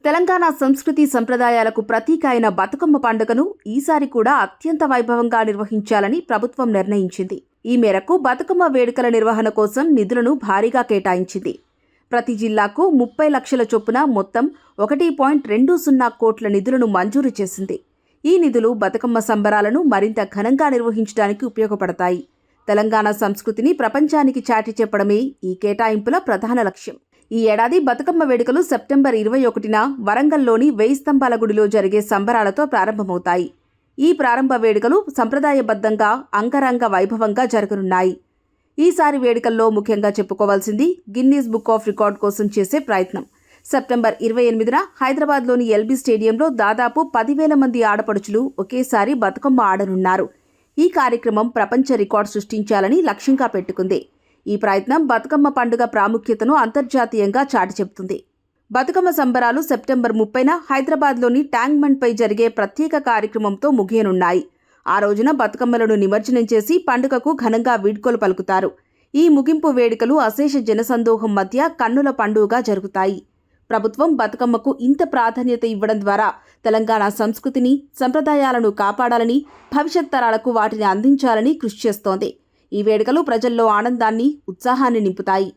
తెలంగాణ సంస్కృతి సంప్రదాయాలకు ప్రతీక అయిన బతుకమ్మ పండుగను ఈసారి కూడా అత్యంత వైభవంగా నిర్వహించాలని ప్రభుత్వం నిర్ణయించింది. ఈ మేరకు బతుకమ్మ వేడుకల నిర్వహణ కోసం నిధులను భారీగా కేటాయించింది. ప్రతి జిల్లాకు 30 లక్షల చొప్పున మొత్తం 1.20 కోట్ల నిధులను మంజూరు చేసింది. ఈ నిధులు బతుకమ్మ సంబరాలను మరింత ఘనంగా నిర్వహించడానికి ఉపయోగపడతాయి. తెలంగాణ సంస్కృతిని ప్రపంచానికి చాటి చెప్పడమే ఈ కేటాయింపుల ప్రధాన లక్ష్యం. ఈ ఏడాది బతుకమ్మ వేడుకలు సెప్టెంబర్ 21న వరంగల్లోని 1000 స్తంభాల గుడిలో జరిగే సంబరాలతో ప్రారంభమవుతాయి. ఈ ప్రారంభ వేడుకలు సంప్రదాయబద్ధంగా అంగరంగ వైభవంగా జరగనున్నాయి. ఈసారి వేడుకల్లో ముఖ్యంగా చెప్పుకోవాల్సింది గిన్నీస్ బుక్ ఆఫ్ రికార్డ్ కోసం చేసే ప్రయత్నం. సెప్టెంబర్ 28న హైదరాబాద్లోని ఎల్బీ స్టేడియంలో దాదాపు 10,000 మంది ఆడపడుచులు ఒకేసారి బతుకమ్మ ఆడనున్నారు. ఈ కార్యక్రమం ప్రపంచ రికార్డు సృష్టించాలని లక్ష్యంగా పెట్టుకుంది. ఈ ప్రయత్నం బతుకమ్మ పండుగ ప్రాముఖ్యతను అంతర్జాతీయంగా చాటి చెబుతుంది. బతుకమ్మ సంబరాలు సెప్టెంబర్ 30న హైదరాబాద్లోని ట్యాంక్ బండ్పై జరిగే ప్రత్యేక కార్యక్రమంతో ముగియనున్నాయి. ఆ రోజున బతుకమ్మలను నిమజ్జనం చేసి పండుగకు ఘనంగా వీడ్కోలు పలుకుతారు. ఈ ముగింపు వేడుకలు అశేష జనసందోహం మధ్య కన్నుల పండుగగా జరుగుతాయి. ప్రభుత్వం బతుకమ్మకు ఇంత ప్రాధాన్యత ఇవ్వడం ద్వారా తెలంగాణ సంస్కృతిని, సంప్రదాయాలను కాపాడాలని, భవిష్యత్ తరాలకు వాటిని అందించాలని కృషి చేస్తోంది. ఈ వేడుకలు ప్రజల్లో ఆనందాన్ని, ఉత్సాహాన్ని నింపుతాయి.